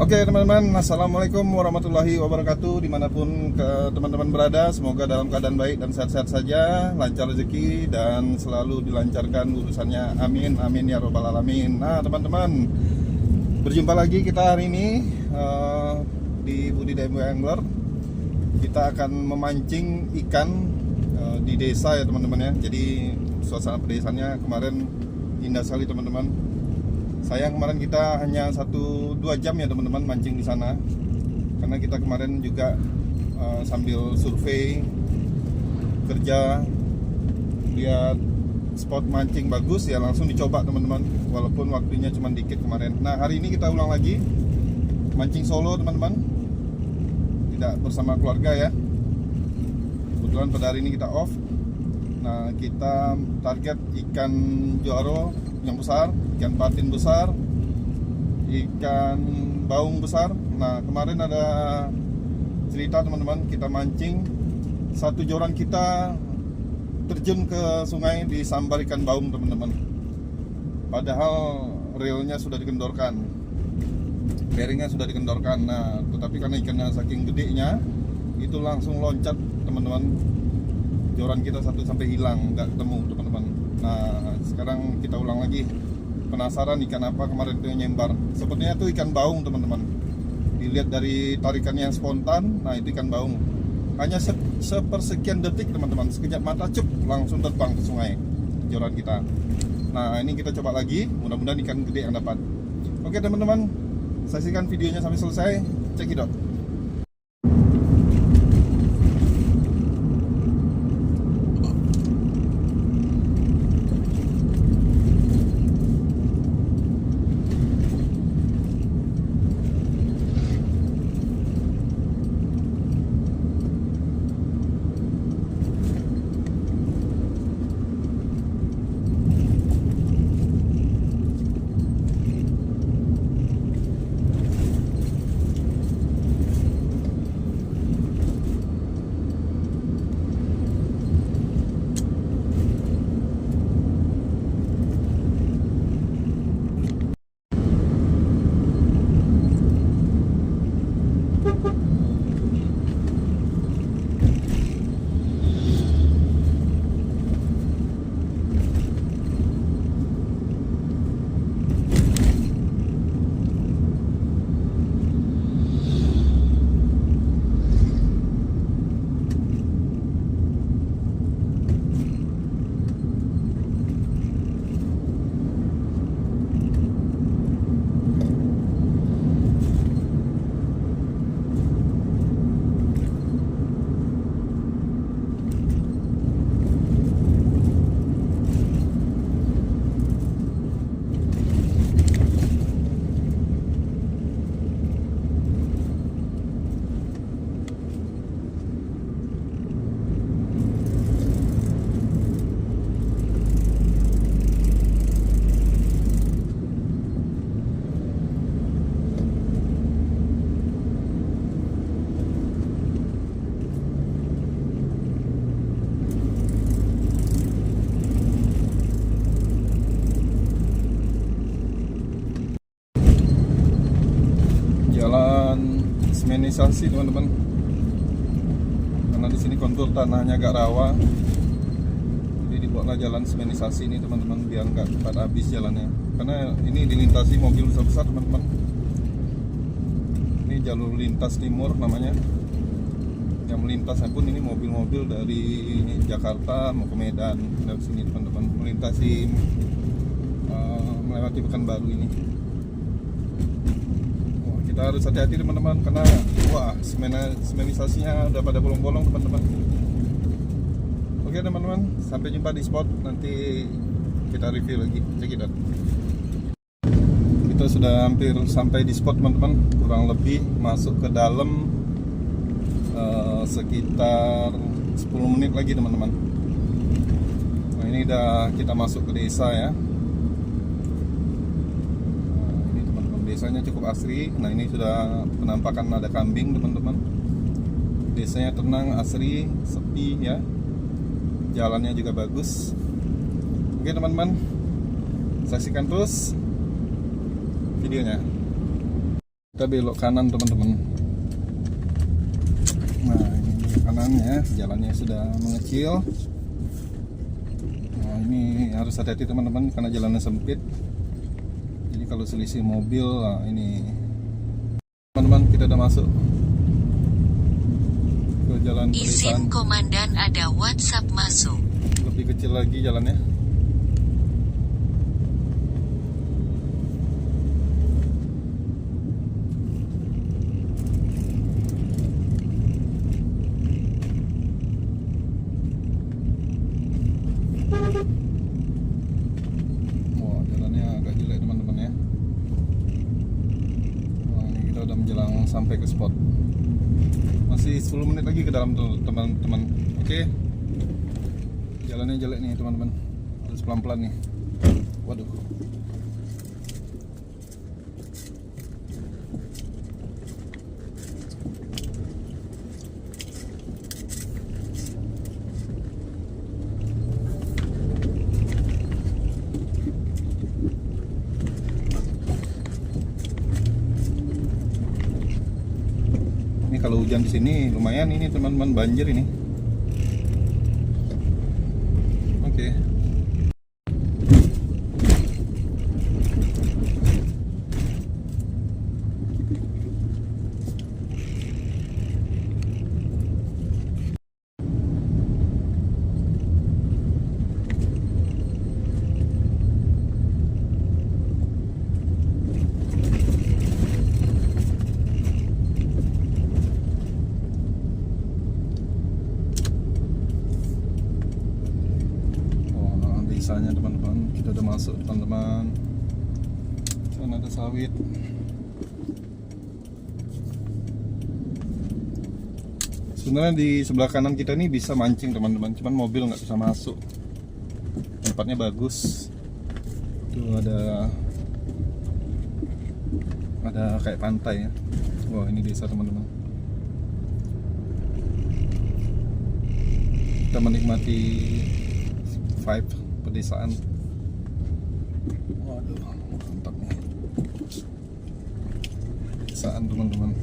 Oke teman-teman, Assalamualaikum warahmatullahi wabarakatuh. Dimanapun teman-teman berada, semoga dalam keadaan baik dan sehat-sehat saja, lancar rezeki dan selalu dilancarkan urusannya. Amin, amin ya robbal alamin. Nah teman-teman, berjumpa lagi kita hari ini di Budidaya MW Angler. Kita akan memancing ikan di desa ya teman-teman ya. Jadi suasana pedesanya kemarin indah sekali teman-teman. Sayang kemarin kita hanya 1-2 jam ya teman-teman mancing di sana, karena kita kemarin juga sambil survei, kerja, lihat spot mancing bagus ya langsung dicoba teman-teman, walaupun waktunya cuma dikit kemarin. Nah hari ini kita ulang lagi mancing solo teman-teman, tidak bersama keluarga ya. Kebetulan pada hari ini kita off. Nah kita target ikan joaro yang besar, ikan patin besar, ikan baung besar. Nah kemarin ada cerita teman-teman, kita mancing, satu joran kita terjun ke sungai disambar ikan baung teman-teman. Padahal reelnya sudah dikendorkan, bearingnya sudah dikendorkan. Nah tetapi karena ikannya saking gedenya, itu langsung loncat teman-teman. Joran kita satu sampai hilang, nggak ketemu teman-teman. Nah sekarang kita ulang lagi. Penasaran ikan apa kemarin itu yang nyembar. Sepertinya itu ikan baung teman-teman. Dilihat dari tarikannya yang spontan, nah itu ikan baung. Hanya sepersekian detik teman-teman, sekejap mata cep langsung terbang ke sungai joran kita. Nah ini kita coba lagi, mudah-mudahan ikan gede yang dapat. Oke teman-teman, saksikan videonya sampai selesai. Cekidot. Jalan semenisasi teman-teman, karena di sini kontur tanahnya agak rawa, jadi dibuatlah jalan semenisasi ini teman-teman, biar nggak cepat habis jalannya. Karena ini dilintasi mobil besar-besar teman-teman. Ini jalur lintas timur namanya. Yang melintasnya pun ini mobil-mobil dari Jakarta mau ke Medan dari sini teman-teman, melintasi melewati Pekanbaru ini. Kita harus hati-hati teman-teman, karena wah semenisasinya udah pada bolong-bolong teman-teman. Oke teman-teman, sampai jumpa di spot, nanti kita review lagi. Cekidot. Kita sudah hampir sampai di spot teman-teman, kurang lebih masuk ke dalam sekitar 10 menit lagi teman-teman. Nah ini udah kita masuk ke desa ya. Desanya cukup asri. Nah ini sudah penampakan ada kambing teman-teman. Desanya tenang, asri, sepi ya. Jalannya juga bagus. Oke teman-teman, saksikan terus videonya. Kita belok kanan teman-teman. Nah ini belok kanannya, jalannya sudah mengecil. Nah ini harus hati-hati teman-teman karena jalannya sempit. Jadi kalau selisih mobil, nah ini teman-teman kita udah masuk ke jalan pedesaan. Izin komandan, ada WhatsApp masuk. Lebih kecil lagi jalannya. Wah, jalannya agak jelek teman-teman ya. Wah, ini kita udah menjelang sampai ke spot. Masih 10 menit lagi ke dalam tuh teman-teman. Oke. Jalannya jelek nih teman-teman. Harus pelan-pelan nih. Waduh. Ini kalau hujan di sini lumayan ini teman-teman, banjir ini. Oke. Desanya teman-teman, kita udah masuk teman-teman. Sana ada sawit. Sebenarnya di sebelah kanan kita ini bisa mancing teman-teman, cuman mobil nggak bisa masuk. Tempatnya bagus. Tuh ada kayak pantai ya. Wah ini desa teman-teman. Kita menikmati vibe pedesaan. Waduh, mantap nih. Pedesaan teman-teman.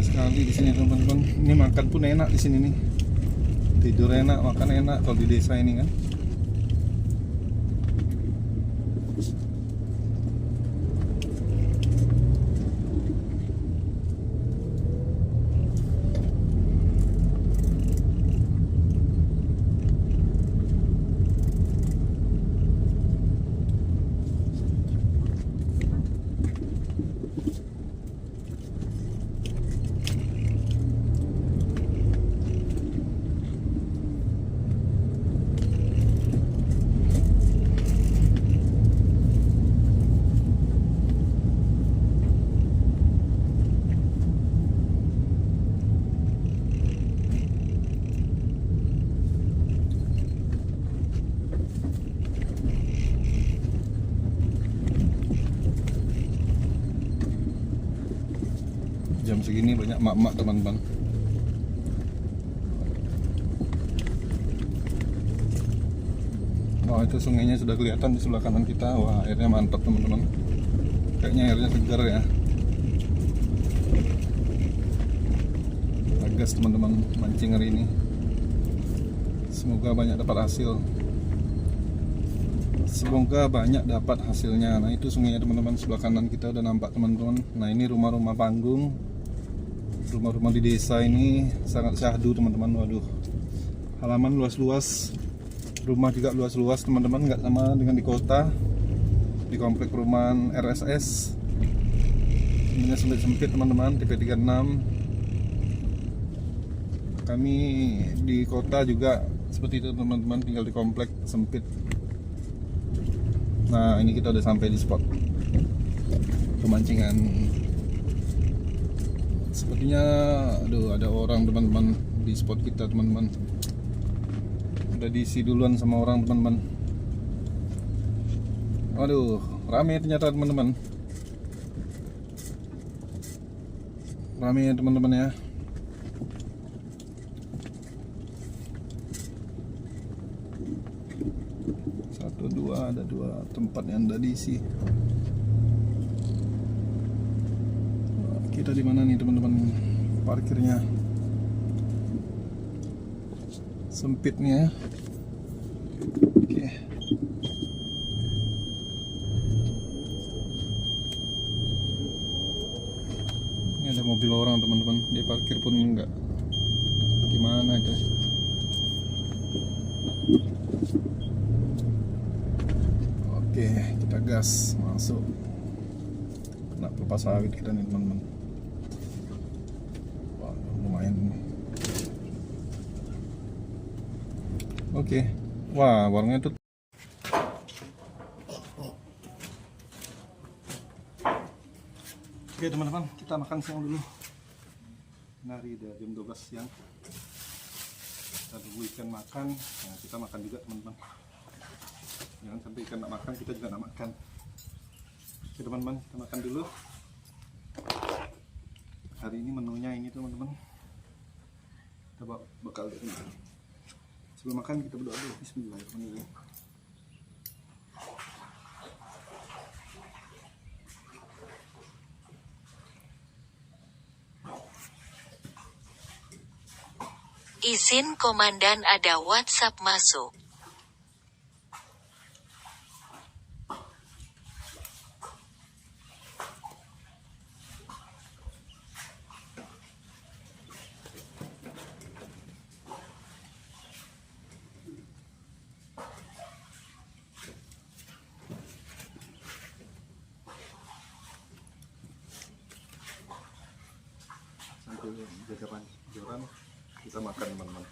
Sekali di sini teman-teman. Ini makan pun enak di sini nih. Tidur enak, makan enak kalau di desa ini kan. Jam segini banyak mak-mak teman-teman. Wah itu sungainya sudah kelihatan di sebelah kanan kita. Wah airnya mantap teman-teman. Kayaknya airnya segar ya. Bagus teman-teman mancing hari ini. Semoga banyak dapat hasil. Semoga banyak dapat hasilnya. Nah itu sungainya teman-teman, sebelah kanan kita udah nampak teman-teman. Nah ini rumah-rumah panggung. Rumah-rumah di desa ini sangat syahdu teman-teman. Waduh, halaman luas-luas, rumah juga luas-luas teman-teman, nggak sama dengan di kota. Di komplek perumahan RSS ini sempit-sempit teman-teman, TP36. Kami di kota juga seperti itu teman-teman, tinggal di komplek sempit. Nah, ini kita udah sampai di spot pemancingan. Sepertinya aduh, ada orang teman-teman di spot kita teman-teman. Udah diisi duluan sama orang teman-teman. Waduh, rame ternyata teman-teman. Rame ya teman-teman ya. Satu dua, ada 2 tempat yang udah diisi. Kita di mana nih teman-teman? Parkirnya sempit nih ya. Oke. Ini ada mobil orang teman-teman. Dia parkir pun enggak. Gimana itu? Oke, kita gas masuk. Kena pelupa sawit kita nih teman-teman. Wah, lumayan. Oke, wah warungnya tuh. Oke teman-teman, kita makan siang dulu. Hari udah jam 12 siang. Kita tunggu ikan makan. Nah, kita makan juga teman-teman. Jangan sampai ikan nak makan, kita juga nak makan. Oke teman-teman, kita makan dulu. Hari ini menunya ini teman-teman. Kita bakal sebelum makan kita berdoa dulu. Bismillahirrahmanirrahim. Izin komandan, ada WhatsApp masuk. Sambil jaga joran kita makan teman-teman.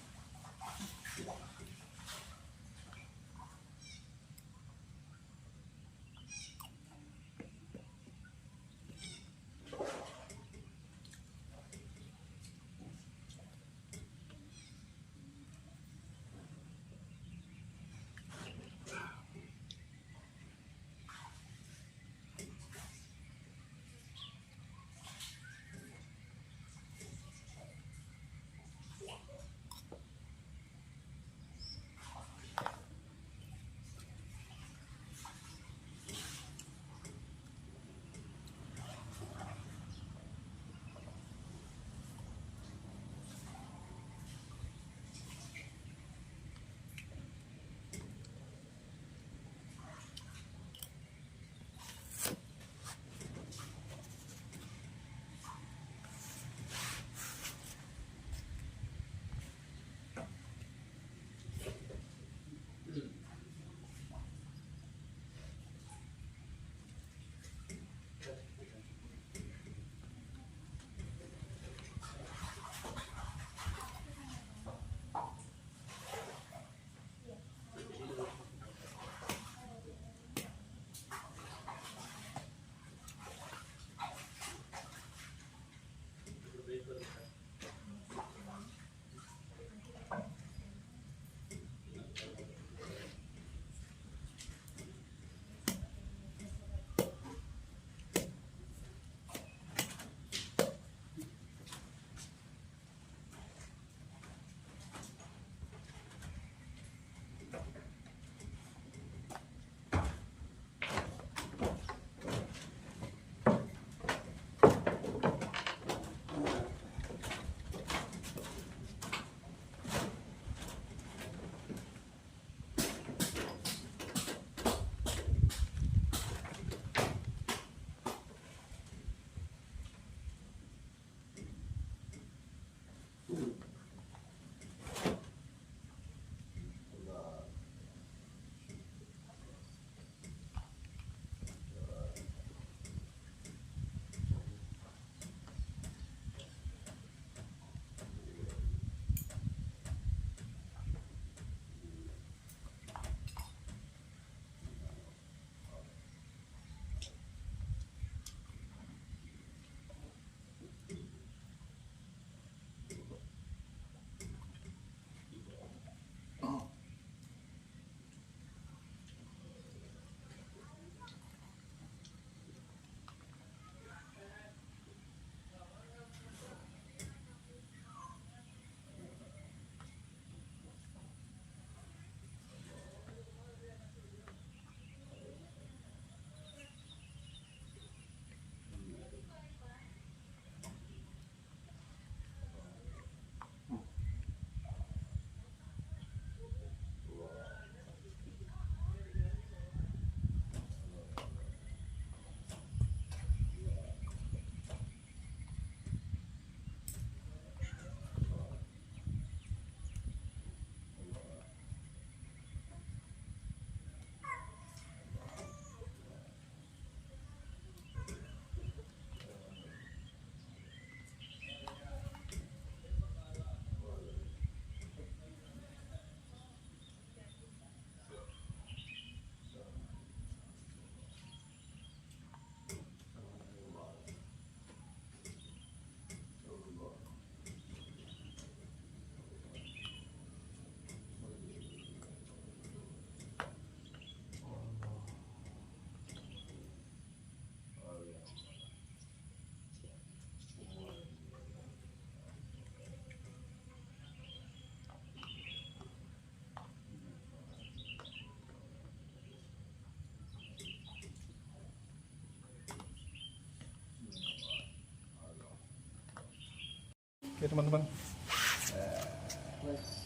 Oke teman-teman.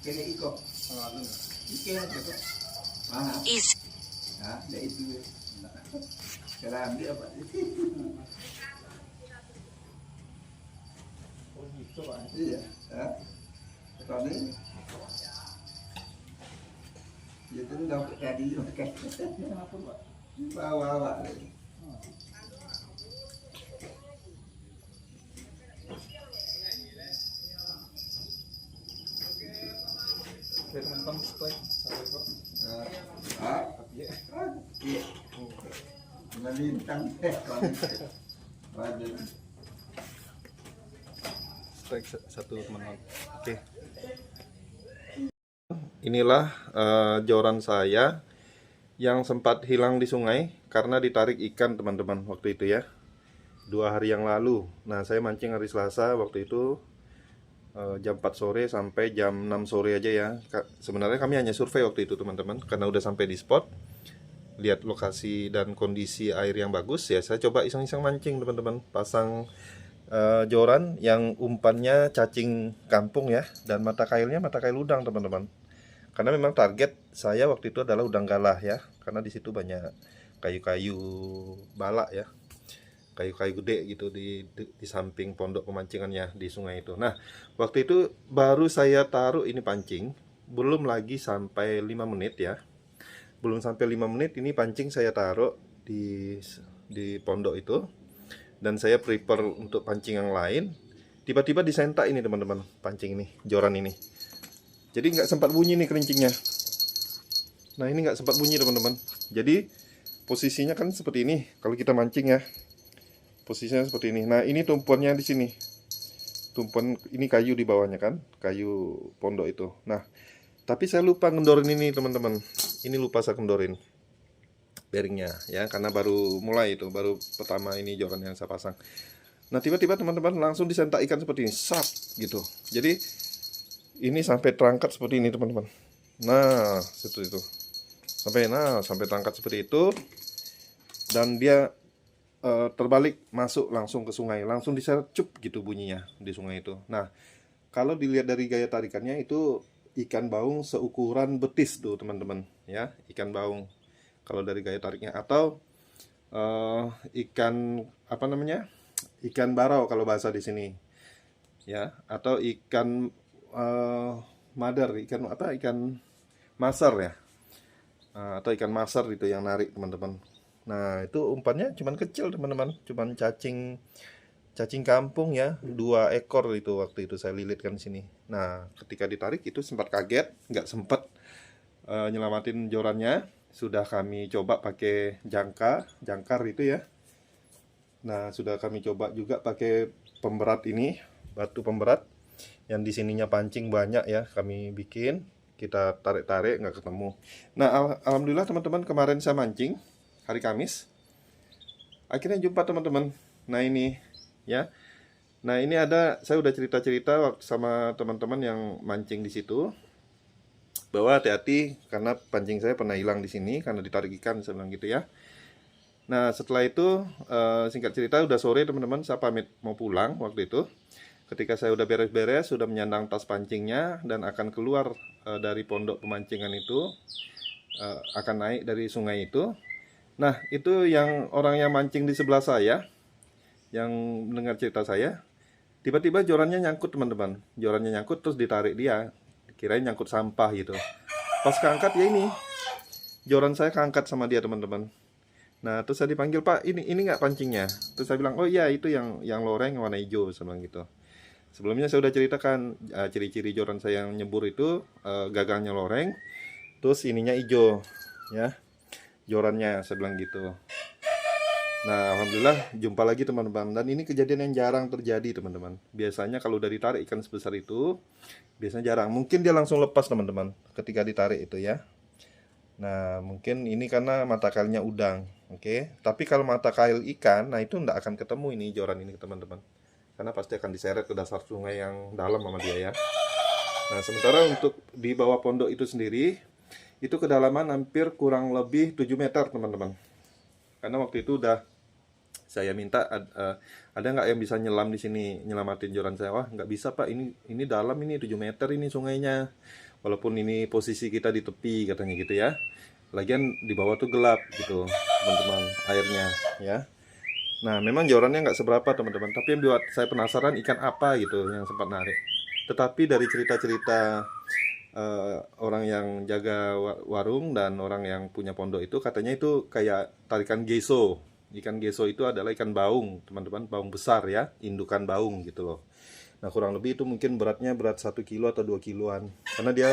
Kena ikut. Ikan aja kok. Mahal. Izin. Hah, dah itu. Kalau ambil apa? Oh gitu Pak. Iya. Hah? Kalau ni, dia tu dah tadi makan. Kenapa Pak? Bawa lagi. Oke teman-teman, subscribe. Sampai kok. Ah, Iya. iya. Melintang kalau ada. Strike satu teman-teman. Oke. Inilah joran saya yang sempat hilang di sungai karena ditarik ikan teman-teman waktu itu ya. 2 hari yang lalu. Nah, saya mancing hari Selasa waktu itu jam 4 sore sampai jam 6 sore aja ya. Sebenarnya kami hanya survei waktu itu teman-teman, karena udah sampai di spot, lihat lokasi dan kondisi air yang bagus ya. Saya coba iseng-iseng mancing teman-teman, pasang joran yang umpannya cacing kampung ya, dan mata kailnya mata kail udang teman-teman. Karena memang target saya waktu itu adalah udang galah ya, karena di situ banyak kayu-kayu balak ya, kayu-kayu gede gitu di samping pondok pemancingannya di sungai itu. Nah, waktu itu baru saya taruh ini pancing, belum lagi sampai 5 menit ya. Belum sampai 5 menit ini pancing saya taruh di pondok itu. Dan saya prepare untuk pancing yang lain. Tiba-tiba disentak ini teman-teman, pancing ini, joran ini. Jadi nggak sempat bunyi nih kerincingnya. Nah, ini nggak sempat bunyi teman-teman. Jadi posisinya kan seperti ini kalau kita mancing ya. Posisinya seperti ini. Nah, ini tumpuannya di sini. Tumpuan ini kayu di bawahnya kan, kayu pondok itu. Nah, tapi saya lupa ngendorin ini teman-teman. Ini lupa saya kendorin bearingnya ya, karena baru mulai itu, baru pertama ini joran yang saya pasang. Nah, tiba-tiba teman-teman langsung disentak ikan seperti ini, sap gitu. Jadi ini sampai terangkat seperti ini teman-teman. Nah, seperti itu. Sampai terangkat seperti itu. Dan dia terbalik masuk langsung ke sungai, langsung diseret cup gitu bunyinya di sungai itu. Nah, kalau dilihat dari gaya tarikannya itu ikan baung seukuran betis tuh teman-teman ya, ikan baung kalau dari gaya tariknya, atau ikan apa namanya, ikan barau kalau bahasa di sini ya, atau ikan madar, ikan apa, ikan masar ya, atau ikan masar itu yang narik teman-teman. Nah, itu umpannya cuman kecil teman-teman, cuman cacing kampung ya, 2 ekor itu waktu itu saya lilitkan di sini. Nah, ketika ditarik itu sempat kaget, nggak sempat nyelamatin jorannya. Sudah kami coba pakai jangkar itu ya. Nah, sudah kami coba juga pakai pemberat ini, batu pemberat yang di sininya pancing banyak ya, kami bikin. Kita tarik-tarik nggak ketemu. Nah, alhamdulillah teman-teman, kemarin saya mancing hari Kamis, akhirnya jumpa teman-teman. Nah, ini ya. Nah, ini ada, saya udah cerita-cerita sama teman-teman yang mancing di situ bahwa hati-hati karena pancing saya pernah hilang di sini karena ditarik ikan, saya bilang gitu ya. Nah, setelah itu singkat cerita udah sore teman-teman, saya pamit mau pulang waktu itu. Ketika saya udah beres-beres, sudah menyandang tas pancingnya dan akan keluar dari pondok pemancingan itu, akan naik dari sungai itu. Nah, itu yang orang yang mancing di sebelah saya, yang mendengar cerita saya, tiba-tiba jorannya nyangkut teman-teman. Jorannya nyangkut terus ditarik dia, kirain nyangkut sampah gitu. Pas keangkat ya ini, joran saya keangkat sama dia teman-teman. Nah, terus saya dipanggil, "Pak, ini nggak pancingnya?" Terus saya bilang, "Oh iya, itu yang loreng warna hijau," saya bilang gitu. Sebelumnya saya udah ceritakan ciri-ciri joran saya yang nyebur itu, gagangnya loreng, terus ininya hijau ya, jorannya, saya bilang gitu. Nah, alhamdulillah jumpa lagi teman-teman. Dan ini kejadian yang jarang terjadi teman-teman. Biasanya kalau udah ditarik ikan sebesar itu, biasanya jarang. Mungkin dia langsung lepas teman-teman ketika ditarik itu ya. Nah, mungkin ini karena mata kailnya udang, oke. Tapi kalau mata kail ikan, nah itu nggak akan ketemu ini joran ini teman-teman. Karena pasti akan diseret ke dasar sungai yang dalam sama dia ya. Nah, sementara untuk di bawah pondok itu sendiri, itu kedalaman hampir kurang lebih 7 meter teman-teman. Karena waktu itu udah Saya minta ada nggak yang bisa nyelam di sini, nyelamatin joran saya. Wah, nggak bisa Pak, ini dalam, ini 7 meter ini sungainya. Walaupun ini posisi kita di tepi katanya gitu ya. Lagian di bawah tuh gelap gitu teman-teman airnya ya. Nah memang jorannya nggak seberapa teman-teman, tapi yang buat saya penasaran ikan apa gitu yang sempat narik. Tetapi dari cerita-cerita orang yang jaga warung dan orang yang punya pondok itu katanya itu kayak tarikan geso. Ikan geso itu adalah ikan baung teman-teman, baung besar ya, indukan baung gitu loh. Nah kurang lebih itu mungkin berat 1 kilo atau 2 kiloan, karena dia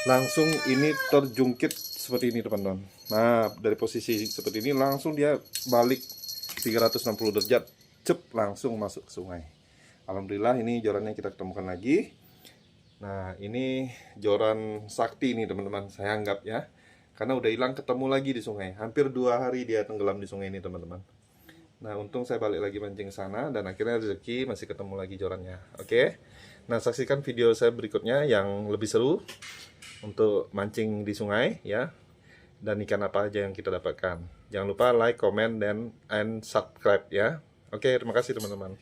langsung ini terjungkit seperti ini teman-teman. Nah dari posisi seperti ini langsung dia balik 360 derajat, cep, langsung masuk ke sungai. Alhamdulillah ini jorannya kita ketemukan lagi. Nah ini joran sakti nih teman-teman, saya anggap ya, karena udah hilang ketemu lagi di sungai. Hampir 2 hari dia tenggelam di sungai ini teman-teman. Nah untung saya balik lagi mancing sana dan akhirnya rezeki masih ketemu lagi jorannya. Oke. Nah saksikan video saya berikutnya yang lebih seru untuk mancing di sungai ya, dan ikan apa aja yang kita dapatkan. Jangan lupa like, comment, dan subscribe ya. Oke, terima kasih teman-teman.